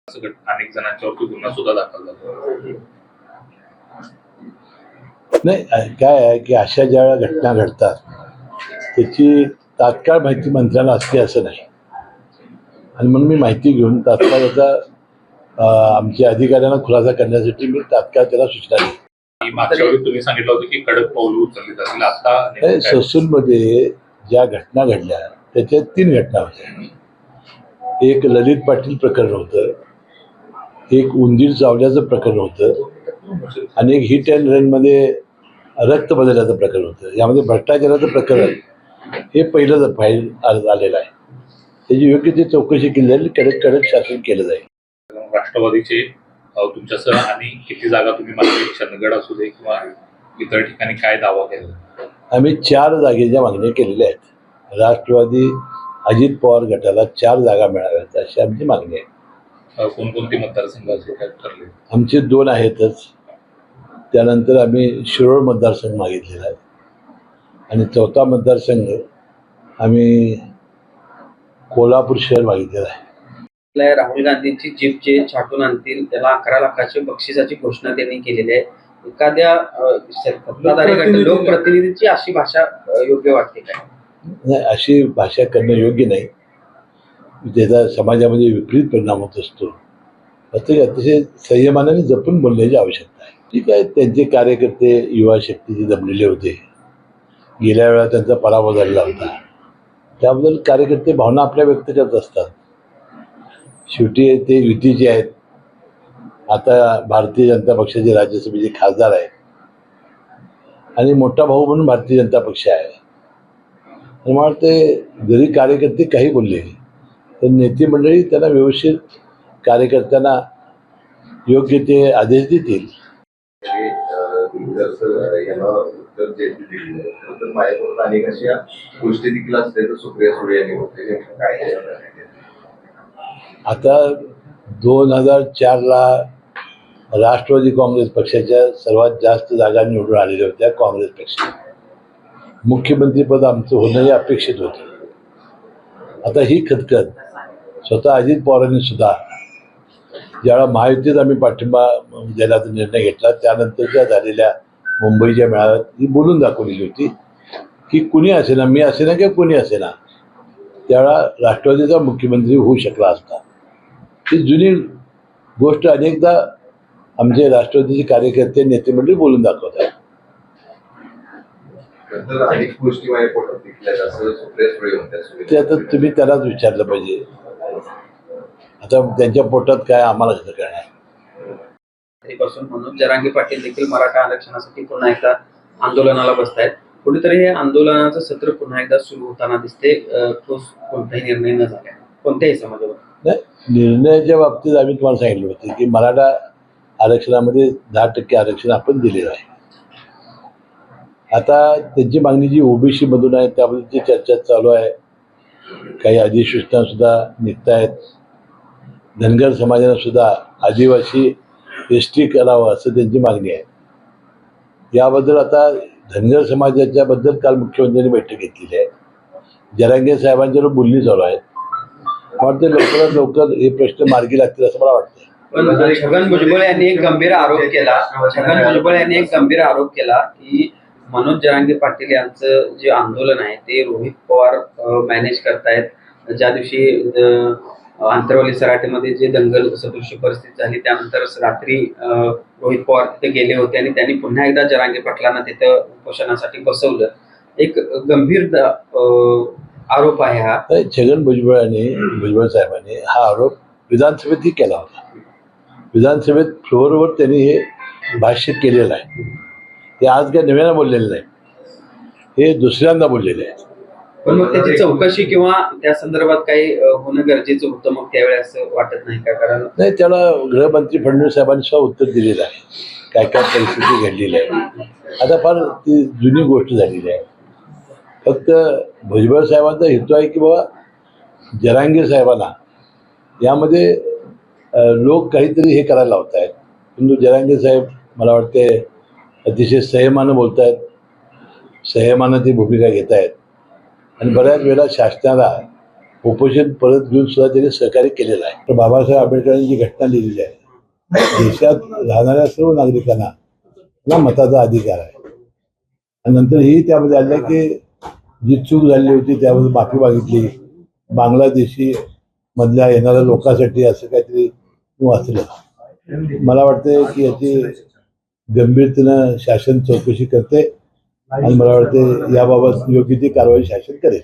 अनेक जणांच्यावरती गुन्हा सुद्धा दाखल झाला. नाही, काय आहे की अशा ज्या घटना घडतात त्याची तात्काळ माहिती मंत्र्यांना असते असं नाही, आणि म्हणून मी माहिती घेऊन तात्काळ याचा आमच्या अधिकाऱ्यांना खुलासा करण्यासाठी मी तात्काळ त्याला सूचना दिली. मागच्या वेळी तुम्ही सांगितलं होतं की कडक पाऊल उचलली जातील. आता ससूनमध्ये ज्या घटना घडल्या त्याच्यात 3 घटना होत्या. एक ललित पाटील प्रकरण होतं, एक उंदीर चावल्याचं प्रकरण होतं, आणि एक हिट अँड रनमध्ये रक्त बदलण्याचं प्रकरण होतं. यामध्ये भ्रष्टाचाराचं प्रकरण हे पहिलं फाईल आलेलं आहे. त्याची योग्य ती चौकशी केली जाईल, कडक शासन केलं जाईल. राष्ट्रवादीचे तुमच्यासह आणि किती जागा तुम्ही मागणी, चंदगड असू दे किंवा इतर ठिकाणी काय दावा केला? आम्ही 4 जागेच्या मागण्या केलेल्या आहेत. राष्ट्रवादी अजित पवार गटाला 4 जागा मिळाव्यात अशी आमची मागणी आहे. कोणकोणती मतदारसंघाचे काय ठरले? आमचे 2 आहेतच. त्यानंतर आम्ही शिरोळ मतदारसंघ मागितलेला आहे, आणि 4था मतदारसंघ आम्ही कोल्हापूर शहर मागितलेला आहे. राहुल गांधींची जीप जे छाटून आणतील त्याला 11 लाखाची बक्षिसाची घोषणा त्यांनी केलेली आहे. एखाद्या सत्ताधारी लोकप्रतिनिधीची अशी भाषा योग्य वाटते काय? नाही, अशी भाषा करणं योग्य नाही. त्याचा समाजामध्ये विपरीत परिणाम होत असतो. अतिशय संयमानाने जपून बोलण्याची आवश्यकता आहे. ठीक आहे, त्यांचे कार्यकर्ते युवा शक्तीचे जमलेले होते. गेल्या वेळा त्यांचा पराभव झालेला होता. त्याबद्दल कार्यकर्ते भावना आपल्या व्यक्त करत असतात. शेवटी ते युतीचे आहेत. आता भारतीय जनता पक्षाचे राज्यसभेचे खासदार आहेत, आणि मोठा भाऊ म्हणून भारतीय जनता पक्ष आहे. आणि मला वाटते जरी कार्यकर्ते काही बोलले तर नेते मंडळी त्यांना व्यवस्थित कार्यकर्त्यांना योग्य ते आदेश देतील. अनेक अशा गोष्टी देखील असल्या तर सुप्रिया सुळे यांनी होते काय? आता 2004ला राष्ट्रवादी काँग्रेस पक्षाच्या सर्वात जास्त जागा निवडून आलेल्या होत्या काँग्रेस पक्षात. मुख्यमंत्रीपद आमचं होणं हे अपेक्षित होतं. आता ही खतखत स्वतः अजित पवारांनी सुद्धा ज्यावेळा महायुतीत आम्ही पाठिंबा देण्याचा निर्णय घेतला त्यानंतरच्या झालेल्या मुंबईच्या मेळाव्यात ही बोलून दाखवलेली होती की कुणी असेना, मी असेना किंवा कुणी असेना, त्यावेळा राष्ट्रवादीचा मुख्यमंत्री होऊ शकला असता. ही जुनी गोष्ट अनेकदा आमचे राष्ट्रवादीचे कार्यकर्ते नेते मंडळी बोलून दाखवत आहेत. ते आता तुम्ही त्यालाच विचारलं पाहिजे. आता त्यांच्या पोटात काय आम्हाला कसं कळणार? तरीपासून मनोज जरांगे पाटील देखील मराठा आरक्षणासाठी पुन्हा एकदा आंदोलनाला बसतायत. कुठेतरी हे आंदोलनाचं सत्र पुन्हा एकदा सुरू होताना दिसते. ठोस कोणताही निर्णय न झाला कोणत्याही समाजावर. नाही, निर्णयाच्या बाबतीत आम्ही तुम्हाला सांगितलं होतं की मराठा आरक्षणामध्ये 10% आरक्षण आपण दिलेलं आहे. आता त्यांची मागणी जी ओबीसी मधून आहे त्याबद्दलची चर्चा चालू आहे. काही अधिसूचना सुद्धा निघत आहेत. धनगर समाजानं सुद्धा आदिवासी एसटी करावं असं त्यांची मागणी आहे. याबद्दल आता धनगर समाजाच्या बद्दल काल मुख्यमंत्र्यांनी बैठक घेतलेली आहे. जरांगे साहेबांच्यावर बोलणी चालू आहेत. वाटतं लवकरात लवकर हे प्रश्न मार्गी लागतील असं मला वाटतं. पण छगन भुजबळ यांनी एक गंभीर आरोप केला की मनोज जरांगे पाटील यांचं जे आंदोलन आहे ते रोहित पवार मॅनेज करतायत. ज्या दिवशी आंतरवाली सराटीमध्ये जे दंगल सदृश्य परिस्थिती झाली त्यानंतर रात्री रोहित पवार तिथे गेले होते आणि त्यांनी पुन्हा एकदा जरांगे पाटलांना तिथं उपोषणासाठी बसवलं. एक गंभीर आरोप आहे हा. छगन भुजबळ साहेबांनी हा आरोप विधानसभेतही केला होता. विधानसभेत फ्लोअरवर त्यांनी हे भाष्य केलेलं आहे. ते आज काय नव्यानं बोललेलं नाही, हे दुसऱ्यांदा बोललेले आहे. पण मग त्याची चौकशी किंवा त्या संदर्भात काही होणं गरजेचं होतं मग त्यावेळी असं वाटत नाही का? कारण नाही, त्याला गृहमंत्री फडणवीस साहेबांनी सुद्धा उत्तर दिलेलं आहे. काय काय परिस्थिती घडलेली आहे. आता फार ती जुनी गोष्ट झालेली आहे. फक्त भुजबळ साहेबांचा हेतू आहे की बाबा जरांगे साहेबांना यामध्ये लोक काहीतरी हे करायला लावत आहेत. परंतु जरांगे साहेब मला वाटते अतिशय संयमानं बोलत आहेत, संयमानं ती भूमिका घेत आहेत, आणि बऱ्याच वेळेला शासनाला उपोषण परत घेऊन सुद्धा त्यांनी सहकार्य केलेलं आहे. तर बाबासाहेब आंबेडकरांनी जी घटना लिहिलेली आहे, देशात राहणाऱ्या सर्व नागरिकांना ना मताचा अधिकार आहे. आणि नंतर ही त्यामध्ये आलं की जी चूक झालेली होती त्यामध्ये माफी मागितली. बांगलादेशी मधल्या येणाऱ्या लोकांसाठी असं काहीतरी वाचलं. मला वाटतं की याची गंभीरतेनं शासन चौकशी करते आणि मला वाटते याबाबत योग्य ती कारवाई शासन करेल.